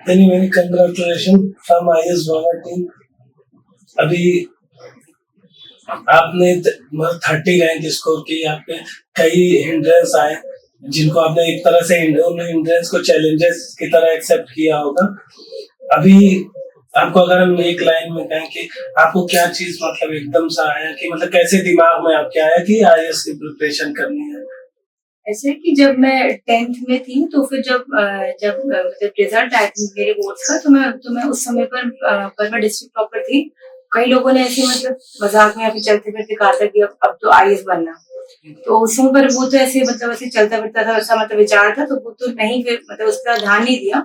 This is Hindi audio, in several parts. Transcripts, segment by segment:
Anyway, congratulations from IS Baba team. अभी आपने 30 रैंक स्कोर की, आपके कई हिंड्रेंस आए जिनको आपने एक तरह से उन हिंड्रेंस को चैलेंजेस की तरह एक्सेप्ट किया होगा। अभी आपको अगर हम एक लाइन में कहें कि आपको क्या चीज मतलब एकदम से आया कि मतलब कैसे दिमाग में आपके आया कि आईएएस की प्रिपरेशन करनी है? ऐसे कि जब मैं 10th में थी तो फिर जब रिजल्ट आया मेरे बोर्ड्स का तो मैं उस समय पर मैं डिस्ट्रिक्ट टॉपर थी। कई लोगों ने ऐसे मतलब मजाक में अभी चलते फिरते कहा था कि अब तो आईएएस बनना। तो उस समय पर वो तो ऐसे मतलब ऐसे चलता फिरता था, ऐसा मतलब विचार था, तो वो तो नहीं, फिर मतलब उस पर ध्यान नहीं दिया।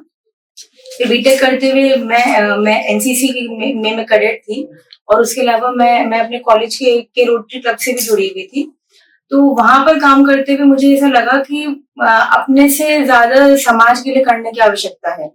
फिर बीटेक करते हुए मैं एनसीसी में मैं कैडेट थी और उसके अलावा मैं अपने कॉलेज के रोटरी क्लब से भी जुड़ी हुई थी। तो वहां पर काम करते हुए मुझे ऐसा लगा कि अपने से ज्यादा समाज के लिए करने की आवश्यकता है।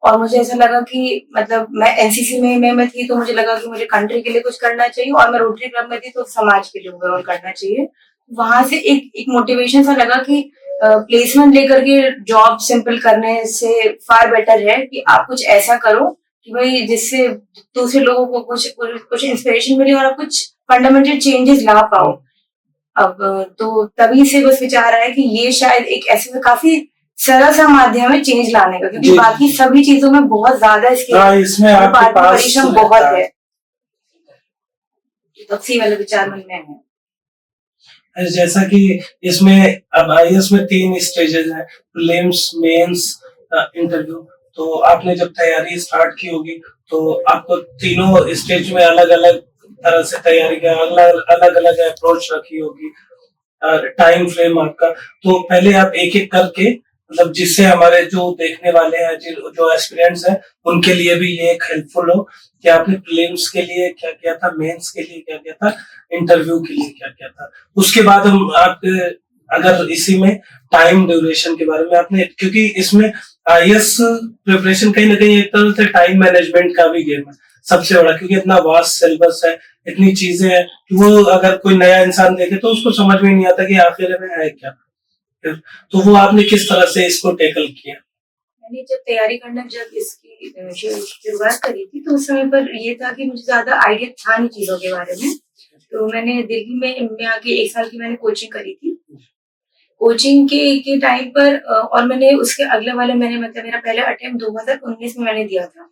और मुझे ऐसा लगा कि मतलब मैं एनसीसी में मैं थी तो मुझे लगा कि मुझे कंट्री के लिए कुछ करना चाहिए, और मैं रोटरी क्लब में थी तो समाज के लिए ओवरऑल करना चाहिए। वहां से एक मोटिवेशन सा लगा कि प्लेसमेंट लेकर के जॉब सिंपल करने से फार बेटर है कि आप कुछ ऐसा करो कि भाई जिससे दूसरे लोगों को कुछ इंस्पिरेशन मिले और आप कुछ फंडामेंटल चेंजेस ला पाओ। अब तो तभी से बस विचार आया कि ये शायद एक ऐसे काफी सरल सा माध्यम है चेंज लाने का, क्योंकि बाकी सभी चीजों में बहुत ज्यादा इसमें आपके पास परिश्रम बहुत है। तभी वाला विचार मन में है। जैसा कि इसमें अब आईएएस में 3 स्टेजेस हैं, प्रीलिम्स, मेंस, इंटरव्यू। तो आपने जब तैयारी स्टार्ट की होगी तो आपको तीनों स्टेज में अलग अलग तरह से तैयारी किया, अलग अलग अप्रोच रखी होगी, टाइम फ्रेम आपका। तो पहले आप एक एक करके मतलब जिससे हमारे जो देखने वाले हैं, जो एस्पिरेंट्स हैं, उनके लिए भी ये एक हेल्पफुल हो कि आपने प्रीलिम्स के लिए क्या किया था, मेंस के लिए क्या किया था, इंटरव्यू के लिए क्या किया था। उसके बाद हम आप अगर इसी में टाइम ड्यूरेशन के बारे में आपने, क्योंकि इसमें आईएएस प्रिपरेशन कहीं ना कहीं एक तरह से टाइम मैनेजमेंट का भी गेम है सबसे बड़ा, क्योंकि इतना वास्ट सिलेबस है, इतनी चीजें हैं कि वो अगर कोई नया इंसान देखे तो उसको समझ में नहीं आता कि आखिर में है क्या। तो वो आपने किस तरह से इसको टैकल किया? मैंने जब तैयारी करना जब इसकी शुरुआत करी थी तो उस समय पर ये था कि मुझे ज्यादा आइडिया था नहीं चीजों के बारे में। तो मैंने दिल्ली में आके 1 साल की मैंने कोचिंग करी थी। कोचिंग के टाइम पर और मैंने उसके अगले वाले मैंने मतलब मेरा पहला अटेम्प्ट 2019 में मैंने दिया था।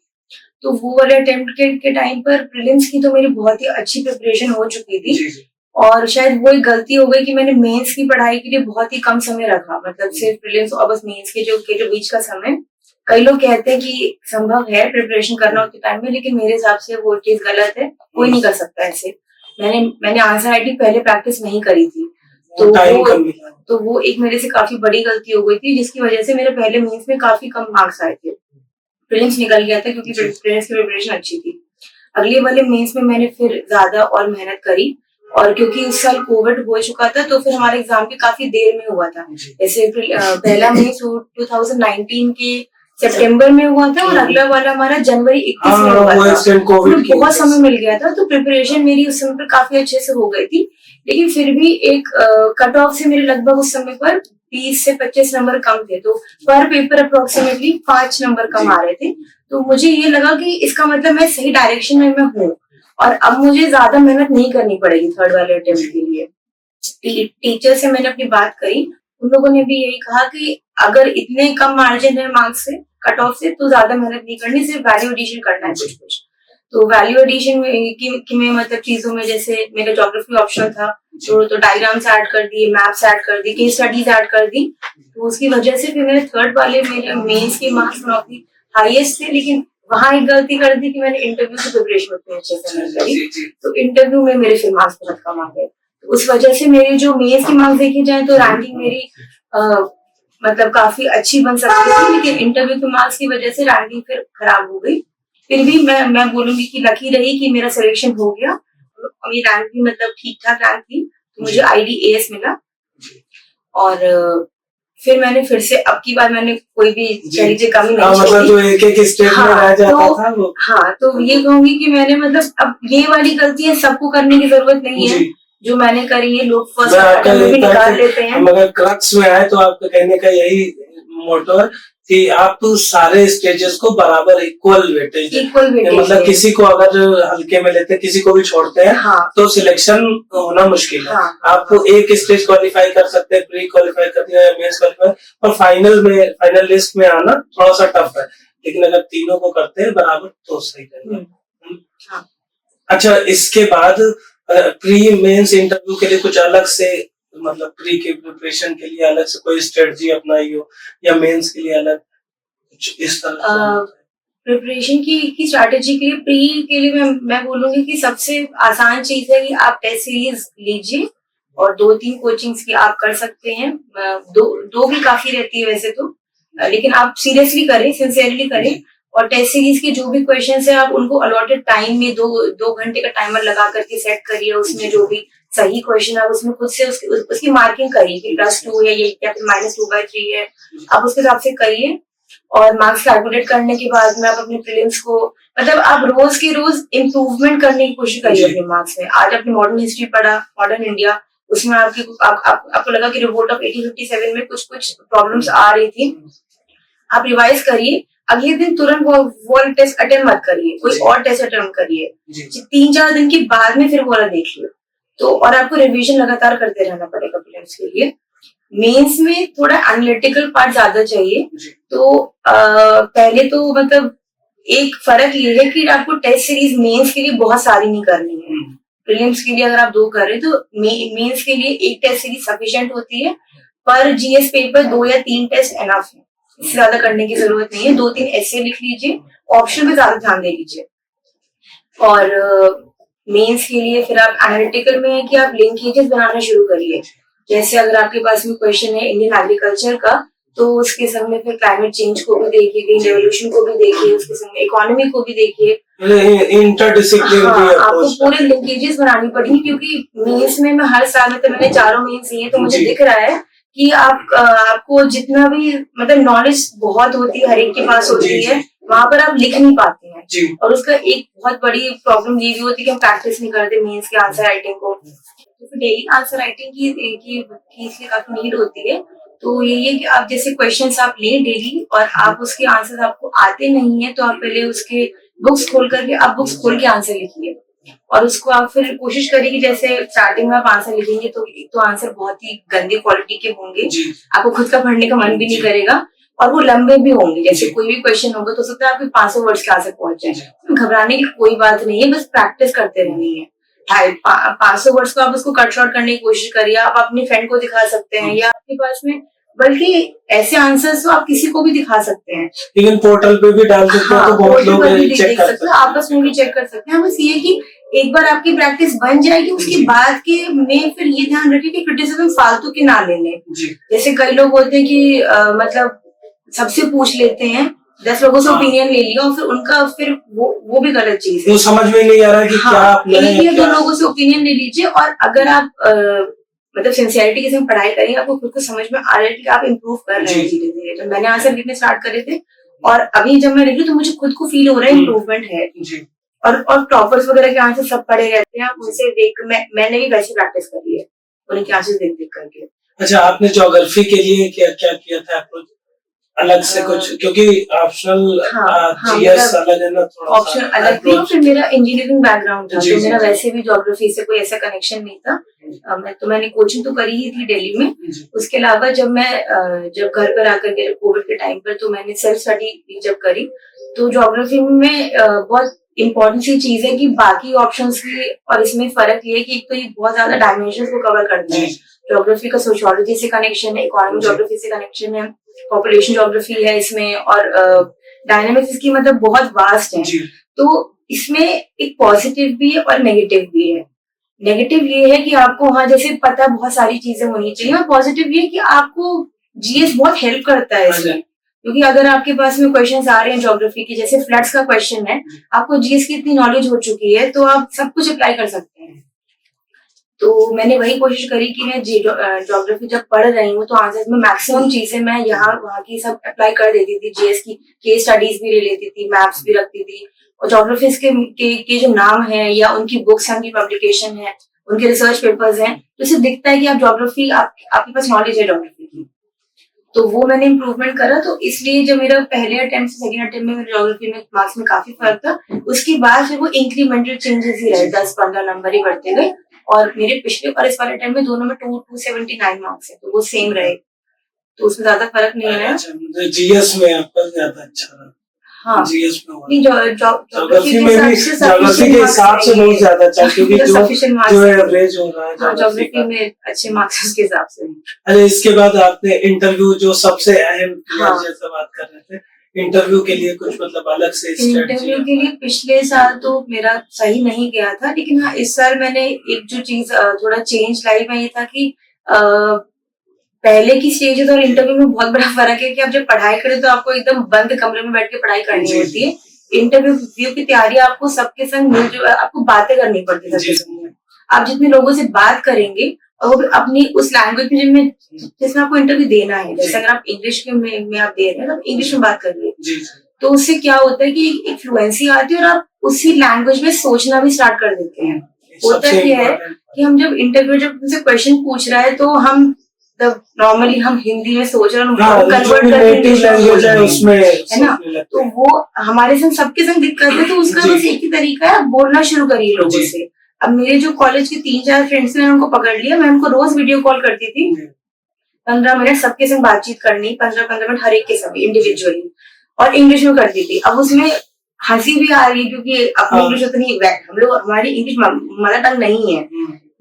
तो वो वाले अटेम्प्ट के टाइम पर प्रीलिम्स की तो मेरी बहुत ही अच्छी प्रिपरेशन हो चुकी थी। और शायद वो एक गलती हो गई कि मैंने मेंस की पढ़ाई के लिए बहुत ही कम समय रखा, मतलब सिर्फ प्रीलिम्स और बस मेंस के जो बीच का समय। कई लोग कहते हैं कि संभव है प्रिपरेशन करना उतने टाइम में, लेकिन मेरे हिसाब से वो चीज गलत है, कोई नहीं कर सकता ऐसे। मैंने आंसर राइटिंग पहले प्रैक्टिस नहीं करी थी, तो वो एक मेरे से काफी बड़ी गलती हो गई थी, जिसकी वजह से मेरे पहले मेंस में काफी कम मार्क्स आए थे। प्रीलिम्स निकल गया था क्योंकि प्रीलिम्स की प्रिपरेशन अच्छी थी। अगले वाले मेंस में मैंने फिर ज्यादा और मेहनत करी, और क्योंकि उस साल कोविड हो चुका था तो फिर हमारा एग्जाम भी काफी देर में हुआ था। जैसे पहला मेंस 2019 के सितंबर में हुआ था और अगला वाला हमारा जनवरी 21 में हुआ था। बहुत समय मिल गया था, तो प्रिपरेशन मेरी उस समय पर काफी अच्छे से हो गई थी। लेकिन फिर भी एक कट ऑफ से मेरे लगभग उस समय पर 20 से 25 नंबर कम थे, तो पर पेपर अप्रोक्सीमेटली 5 नंबर कम आ रहे थे। तो मुझे ये लगा कि इसका मतलब मैं सही डायरेक्शन में हूँ और अब मुझे ज्यादा मेहनत नहीं करनी पड़ेगी थर्ड वाले अटेम्प्ट के लिए। टीचर से मैंने अपनी बात करी, उन लोगों ने भी यही कहा कि अगर इतने कम मार्जिन है मार्क्स से, कट ऑफ से, तो ज्यादा मेहनत नहीं करनी, सिर्फ वैल्यू एडिशन करना है कुछ। तो वैल्यू एडिशन में मतलब चीजों में जैसे मेरा ज्योग्राफी ऑप्शन था, तो डायग्राम्स ऐड कर दिए, मैप्स ऐड कर दी, केस स्टडीज ऐड कर दी। तो उसकी वजह से फिर मेरे थर्ड वाले मेरे मेंस के मार्क्स काफी हाईएस्ट थे। लेकिन वहां एक गलती कर दी कि मैंने इंटरव्यू की प्रिपरेशन उतनी अच्छे से नहीं करी, तो इंटरव्यू में मेरे फिर मार्क्स बहुत कम आ गए। तो उस वजह से मेरी जो मेंस के मार्क्स देखे जाए तो रैंकिंग मेरी मतलब काफी अच्छी बन सकती थी, लेकिन इंटरव्यू के मार्क्स की वजह से रैंकिंग फिर खराब हो गई। फिर भी मैं बोलूंगी कि लकी रही कि मेरा सिलेक्शन हो गया और मेरी रैंक भी मतलब ठीक ठाक रैंक थी, तो मुझे IDAS मिला। और फिर मैंने फिर से अब की बार मैंने कोई भी चीजें कमी नहीं छोड़ी। मतलब जो एक स्टेप में रह जाता था वो। हाँ, तो ये कहूंगी कि मैंने मतलब अब ये वाली गलतियां सबको करने की जरूरत नहीं है जो मैंने करी है। लोग फर्स्ट अटेम्प्ट में भी निकाल लेते हैं। मगर क्रक्स में आए तो आपका कहने का यही मोटो है कि आप सारे स्टेजेस को बराबर इक्वल वेटेज दें। इक्वल वेटेज मतलब किसी को अगर हल्के में लेते हैं, किसी को भी छोड़ते हैं, हाँ तो सिलेक्शन होना मुश्किल है। हाँ आप एक स्टेज क्वालिफाई कर सकते हैं, प्री क्वालिफाई कर दिया या मेंस क्वालिफाई, और फाइनल लिस्ट में आना थोड़ा सा टफ है। लेकिन अगर तीनों को करते हैं बराबर तो सही रहेगा। हाँ। अच्छा, इसके बाद प्री मेंस इंटरव्यू के लिए कुछ अलग से, मतलब प्री के प्रिपरेशन के लिए अलग से कोई स्ट्रेटजी अपनाई हो, या मेंस के लिए अलग कुछ इस तरह से? प्रिपरेशन की स्ट्रैटेजी के लिए, प्री के लिए मैं बोलूंगी कि सबसे आसान चीज है कि आप टेस्ट सीरीज लीजिए और 2-3 कोचिंग्स की आप कर सकते हैं। दो भी काफी रहती है वैसे तो, लेकिन आप सीरियसली करें, सिंसियरली करें, और टेस्ट सीरीज के जो भी क्वेश्चंस है आप उनको अलॉटेड टाइम में 2 घंटे का टाइमर लगा करके सेट करिए। उसमें जो भी सही क्वेश्चन है उसमें खुद से उसकी मार्किंग करिए कि +2 है या फिर -2/3 है, आप उसके हिसाब से करिए। और मार्क्स कैलकुलेट करने के बाद में आप अपने प्रीलिम्स को, मतलब आप रोज के रोज इम्प्रूवमेंट करने की कोशिश करिए अपने मार्क्स में। आज आपने मॉडर्न हिस्ट्री पढ़ा, मॉडर्न इंडिया, उसमें आपको लगा कि रिवोल्ट ऑफ 1857 में कुछ प्रॉब्लम्स आ रही थी, आप रिवाइज करिए। अगले दिन तुरंत वो टेस्ट अटेम्प्ट मत करिए, कोई और टेस्ट अटेम्प्ट करिए। 3-4 दिन के बाद में फिर वो वाला देख लो। तो और आपको रिवीजन लगातार करते रहना पड़ेगा प्रीलिम्स के लिए। मेंस में थोड़ा एनालिटिकल पार्ट ज्यादा चाहिए। तो पहले तो मतलब एक फर्क ये है कि आपको टेस्ट सीरीज मेंस के लिए बहुत सारी नहीं करनी है। प्रीलिम्स के लिए अगर आप 2 कर रहे हैं तो मेंस के लिए एक टेस्ट सीरीज सफिशिएंट होती है। पर जीएस पेपर 2 या 3 टेस्ट एनफ है, इससे ज्यादा करने की जरूरत नहीं है। 2-3 ऐसे लिख लीजिए, ऑप्शन पे ज्यादा ध्यान दे लीजिए। और मेंस के लिए फिर आप एनालिटिकल में है कि आप लिंकेजेस बनाना शुरू करिए। जैसे अगर आपके पास में क्वेश्चन है इंडियन एग्रीकल्चर का, तो उसके संग में फिर क्लाइमेट चेंज को भी देखिए, ग्रीन रेवोल्यूशन को भी देखिए, उसके संग में इकोनॉमी को भी देखिए। इंटरडिसिप्लिनरी आपको पूरे लिंकेजेस बनानी पड़ेंगी, क्योंकि मेंस में मैं हर साल में, तो मैंने 4 मेंस दिए, तो मुझे दिख रहा है कि आपको जितना भी मतलब नॉलेज बहुत होती है, हर एक के पास होती है, वहां पर आप लिख नहीं पाते हैं। और उसका एक बहुत बड़ी प्रॉब्लम ये भी होती है कि हम प्रैक्टिस नहीं करते मेंस के आंसर राइटिंग को। तो डेली आंसर राइटिंग की इसलिए काफी नीड होती है। तो यही है कि आप जैसे क्वेश्चंस आप लें डेली, और आप उसके आंसर आपको आते नहीं है तो आप पहले उसके बुक्स खोल करके आप बुक्स खोल के आंसर लिखिए, और उसको आप फिर कोशिश करिए कि जैसे स्टार्टिंग में आप आंसर लिखेंगे तो एक तो आंसर बहुत ही गंदी क्वालिटी के होंगे, आपको खुद का पढ़ने का मन भी नहीं करेगा, और वो लंबे भी होंगे। जैसे कोई भी क्वेश्चन होगा तो सकता है आपके 500 वर्ड्स के आंसर पहुंच जाए। घबराने की कोई बात नहीं है, बस प्रैक्टिस करते रहनी है। 500 वर्ड्स को आप उसको कट शॉर्ट करने की कोशिश करिए। आप अपने फ्रेंड को दिखा सकते हैं, या आपके पास में, बल्कि ऐसे आंसर्स तो आप किसी को भी दिखा सकते हैं, इवन पोर्टल पे भी डाल सकते हैं, तो बहुत लोग चेक कर सकते हैं, आपस में भी चेक कर सकते हैं। बस ये कि एक बार आपकी प्रैक्टिस बन जाएगी, उसके बाद के में फिर ये ध्यान रखिए कि क्रिटिसिज्म फालतू की ना ले लें। जैसे कई लोग होते हैं कि मतलब सबसे पूछ लेते हैं, 10 लोगों से ओपिनियन ले लिया, और फिर उनका फिर वो भी गलत चीज है। वो समझ में नहीं आ रहा है कि क्या एक या 2 लोगों से ओपिनियन ले लीजिए, और अगर आप मतलब सिंसियरिटी के साथ पढ़ाई करेंगे, आपको खुद को समझ में आ रहा है कि आप इम्प्रूव कर रहे हैं धीरे धीरे। तो मैंने आंसर लिखने स्टार्ट करे थे, और अभी जब मैं लिख रही हूँ तो मुझे खुद को फील हो रहा है इम्प्रूवमेंट है। और टॉपर्स वगैरह के आंसर सब पढ़े रहते हैं, आप उनसे देख, मैंने भी वैसी प्रैक्टिस करी है, उनके आंसर देख देख करके। अच्छा, आपने ज्योग्राफी के लिए क्या क्या किया था अप्रोच अलग से कुछ, क्योंकि ऑप्शनल जीएस अलग है ना, थोड़ा ऑप्शन अलग थी, फिर मेरा इंजीनियरिंग बैकग्राउंड था, तो मेरा वैसे भी ज्योग्राफी से कोई ऐसा कनेक्शन नहीं था। मैंने कोचिंग तो करी ही थी दिल्ली में। उसके अलावा जब घर पर आकर के कोविड के टाइम पर, तो मैंने सेल्फ स्टडी जब करी, तो ज्योग्राफी में बहुत इम्पोर्टेंट सी चीज है कि बाकी ऑप्शंस की और इसमें फर्क ये है कि एक तो ये बहुत ज्यादा डायमेंशंस को कवर करता है। ज्योग्राफी का सोशियोलॉजी से कनेक्शन है, इकोनॉमिक ज्योग्राफी से कनेक्शन है, पॉपुलेशन ज्योग्राफी है इसमें, और डायनामिक्स इसकी मतलब बहुत वास्ट है। तो इसमें एक पॉजिटिव भी है और नेगेटिव भी है। नेगेटिव ये है कि आपको वहां जैसे पता बहुत सारी चीजें होनी चाहिए, और पॉजिटिव ये है कि आपको जीएस बहुत हेल्प करता है इसमें, क्योंकि अगर आपके पास में क्वेश्चंस आ रहे हैं ज्योग्राफी के, जैसे फ्लड्स का क्वेश्चन है, आपको जीएस की इतनी नॉलेज हो चुकी है तो आप सब कुछ अप्लाई कर सकते हैं। तो मैंने वही कोशिश करी कि मैं ज्योग्राफी जब पढ़ रही हूँ तो आंसर में मैक्सिमम चीजें मैं यहाँ वहाँ की सब अप्लाई कर देती थी। जीएस की केस स्टडीज भी ले लेती थी, मैप्स भी रखती थी, और ज्योग्राफी के जो नाम है या उनकी बुक्स हैं, उनकी पब्लिकेशन है, उनके रिसर्च पेपर्स हैं, तो इससे दिखता है कि आप ज्योग्राफी आपके पास नॉलेज है ज्योग्राफी की। तो वो मैंने इम्प्रूवमेंट करा, तो इसलिए जब मेरा पहले अटेम्प्ट से सेकंड अटेम्प्ट में मेरे ज्योग्राफी में मार्क्स में काफी फर्क था, उसके बाद फिर वो इंक्रीमेंटल चेंजेस ही रहे, 10-15 नंबर ही बढ़ते गए, और मेरे पिछले और इस वाले अटेम्प्ट में दोनों में 279 मार्क्स है, तो वो सेम रहे, तो उसमें ज्यादा फर्क नहीं आया। जीएस में आपका ज्यादा अच्छा रहा। हाँ, जीएस में नहीं ज्योग्राफी में भी ज्योग्राफी के हिसाब से बहुत ज्यादा अच्छा, क्योंकि जो एवरेज हो रहा है ज्योग्राफी में अच्छे मार्क्स उसके हिसाब से। अरे इसके बाद आपने इंटरव्यू, जो सबसे अहम जैसे बात कर रहे थे, इंटरव्यू के लिए कुछ मतलब अलग से इंटरव्यू के लिए पिछले साल तो मेरा सही नहीं गया था, लेकिन हाँ इस साल मैंने एक जो चीज थोड़ा चेंज लाई में ये था कि पहले की स्टेजेस और इंटरव्यू में बहुत बड़ा फर्क है कि आप जब पढ़ाई करें तो आपको एकदम बंद कमरे में बैठ के पढ़ाई करनी होती है। इंटरव्यू की तैयारी आपको सबके संग मिलजुल, आपको बातें करनी पड़ती है सबके संग। आप जितने लोगों से बात करेंगे और वो अपनी उस लैंग्वेज में जिसमें आपको इंटरव्यू देना है, जैसे अगर आप इंग्लिश में आप दे रहे हैं तो इंग्लिश में बात करिए, तो उससे क्या होता है कि एक फ्लुएंसी आती है और आप उसी लैंग्वेज में सोचना भी स्टार्ट कर देते हैं। होता क्या है कि हम जब इंटरव्यू जब उनसे क्वेश्चन पूछ रहा है तो हम नॉर्मली हम हिंदी में सोच रहे हैं, कन्वर्ट करके उसमें है ना, तो वो हमारे संग सबके संग दिक्कत है, तो उसका बस एक ही तरीका है, बोलना शुरू करिए लोगों से। अब मेरे जो कॉलेज के 3-4 फ्रेंड्स ने उनको पकड़ लिया, मैं उनको रोज वीडियो कॉल करती थी, 15 मिनट सबके संग बातचीत करनी, 15-15 मिनट हर एक के संग इंडिविजुअली, और इंग्लिश में करती थी। अब उसमें हंसी भी आ रही है क्योंकि अपनी इंग्लिश उतनी, हम लोग हमारी इंग्लिश मदर टंग नहीं है,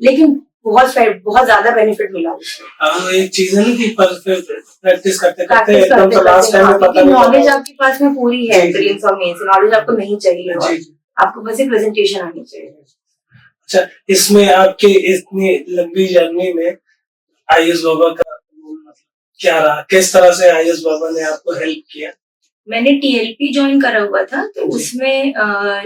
लेकिन बहुत ज्यादा बेनिफिट मिला। एक चीज है ना कि प्रैक्टिस करते करते एकदम से लास्ट टाइम में पता नहीं, नॉलेज आपके पास में पूरी है, प्रीलिम्स और मेंस नॉलेज आपको नहीं चाहिए, आपको बस एक प्रेजेंटेशन आनी चाहिए। अच्छा, इसमें आपके इतनी लंबी जर्नी में आयुष बाबा का मतलब क्या रहा, किस तरह से आयुष बाबा ने आपको हेल्प किया? मैंने टीएलपी ज्वाइन करा हुआ था, तो उसमें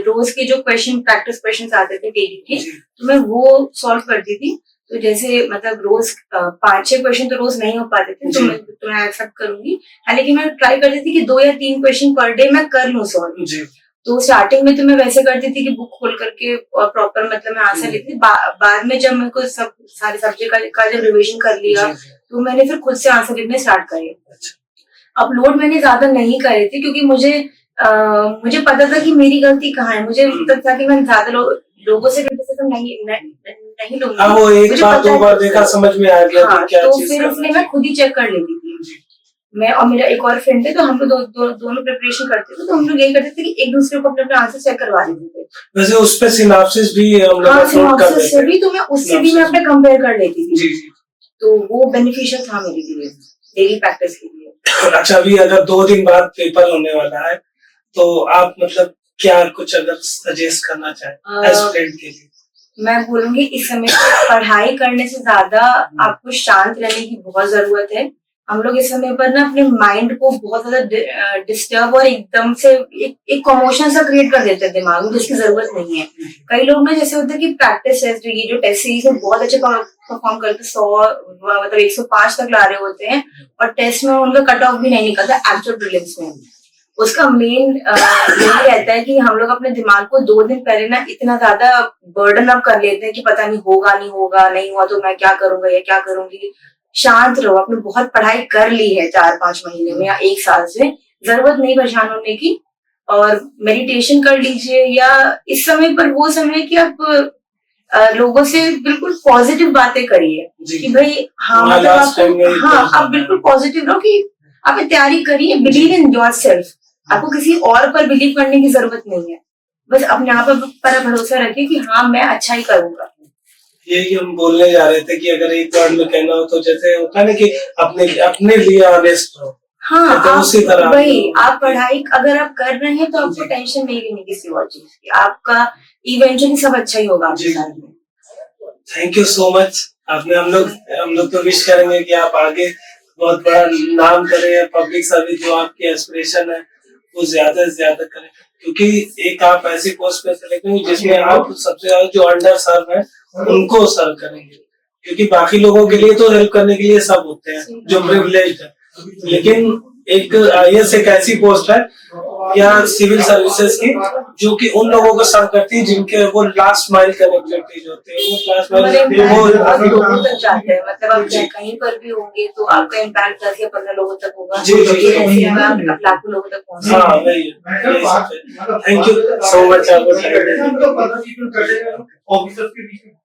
रोज के जो प्रैक्टिस क्वेश्चन आते थे डेली के, तो मैं वो सॉल्व करती थी। तो जैसे मतलब रोज 5-6 क्वेश्चन तो रोज नहीं हो पाते थे, तो मैं एक्सेप्ट करूंगी, लेकिन मैं ट्राई करती थी कि 2 या 3 क्वेश्चन पर डे मैं कर लूं सॉल्व। तो स्टार्टिंग में तो मैं वैसे करती थी कि बुक खोल करके और प्रॉपर मतलब मैं आंसर लेती थी। बाद में जब मेरे को सारे सब्जेक्ट का जब रिविजन कर लिया, तो मैंने फिर खुद से आंसर लिखने स्टार्ट करे। अपलोड मैंने ज्यादा नहीं करे थे क्योंकि मुझे पता था कि मेरी गलती कहाँ है, मुझे पता था कि मैं ज्यादा लोगों से क्रिटिसिज्म नहीं लूंगी। वो एक बार 2 बार देखा, समझ में आ गया कि क्या तो चीज फिर इसलिए मैं खुद ही चेक कर लेती थी। मैं और मेरा एक और फ्रेंड थे, तो हम लोग दोनों प्रिपरेशन करते थे, तो हम लोग यही करते थे कि एक दूसरे को अपने आंसर चेक करवा देते थे। वैसे उस पे सिनॉप्सिस भी हम लोग अपलोड कर देते से भी, तो मैं उससे भी मैं अपने कंपेयर कर लेती थी। तो वो बेनिफिशियल था मेरे लिए डेली प्रैक्टिस के लिए। अच्छा, अभी अगर 2 दिन बाद पेपर होने वाला है, तो आप मतलब क्या कुछ अगर सजेस्ट करना चाहें एस्पिरेंट के लिए? मैं बोलूंगी इस समय पढ़ाई करने से ज्यादा आपको शांत रहने की बहुत जरूरत है। हम लोग इस समय पर ना अपने माइंड को बहुत ज्यादा डिस्टर्ब और एकदम से एक कॉमोशन सा क्रिएट कर देते हैं दिमाग में, जिसकी जरूरत नहीं है। कई लोग ना जैसे होता है कि प्रैक्टिस टेस्ट जो टेस्ट सीरीज में बहुत अच्छे परफॉर्म करके 100 मतलब 105 तक ला रहे होते हैं, और टेस्ट में उनका कट ऑफ भी नहीं निकलता एक्चुअल प्रीलिम्स में। उसका मेन यही रहता है कि हम लोग अपने दिमाग को 2 दिन पहले ना इतना ज्यादा बर्डन अप कर लेते हैं कि पता नहीं होगा नहीं होगा, नहीं हुआ तो मैं क्या करूंगा या क्या करूंगी। शांत रहो, आपने बहुत पढ़ाई कर ली है 4-5 महीने में या 1 साल से, जरूरत नहीं परेशान होने की, और मेडिटेशन कर लीजिए, या इस समय पर वो समय कि आप लोगों से बिल्कुल पॉजिटिव बातें करिए कि भाई हाँ मतलब आपको आप बिल्कुल पॉजिटिव रहो कि आप तैयारी करिए, बिलीव इन योरसेल्फ। आपको किसी और पर बिलीव करने की जरूरत नहीं है, बस अपने आप पर भरोसा रखिए कि हाँ मैं अच्छा ही करूंगा। यही हम बोलने जा रहे थे कि अगर एक वर्ड में कहना हो तो जैसे होता है ना कि अपने लिए ऑनेस्ट रहो। हाँ, तो उसी तरह वही आप पढ़ाई अगर आप कर रहे हैं तो आपको टेंशन नहीं लेनी किसी और चीज की, आपका इवेंचुअली सब अच्छा ही होगा आपके साथ में। Thank you so much. आपने हम लोग तो विश करेंगे कि आप आगे बहुत बड़ा नाम करें, पब्लिक सर्विस जो आपकी एस्पिरेशन है वो ज्यादा से ज्यादा करें, क्योंकि एक आप ऐसी पोस्ट पे सेलेक्ट होंगे जिसमें आप सबसे ज्यादा जो अंडर सर्व है उनको सर्व करेंगे, क्योंकि बाकी लोगों के लिए तो हेल्प करने के लिए सब होते हैं जो प्रिविलेज्ड है, लेकिन एक आईएएस एक ऐसी पोस्ट है या सिविल सर्विसेज की, जो कि उन लोगों को सर्व करती है जिनके वो लास्ट माइल कनेक्टिविटी जो होती है, वो लास्ट माइल वो बहुत लोगों तक जाते हैं, मतलब आप कहीं पर भी होंगे तो आपका इम्पैक्ट 10 या 15 लोगों तक होगा। जी, जी, जी। ऐसे में आप लाखों लोगों तक पहुंच हाँ वही है। थैंक यू सो मच आपको। सकते हैं।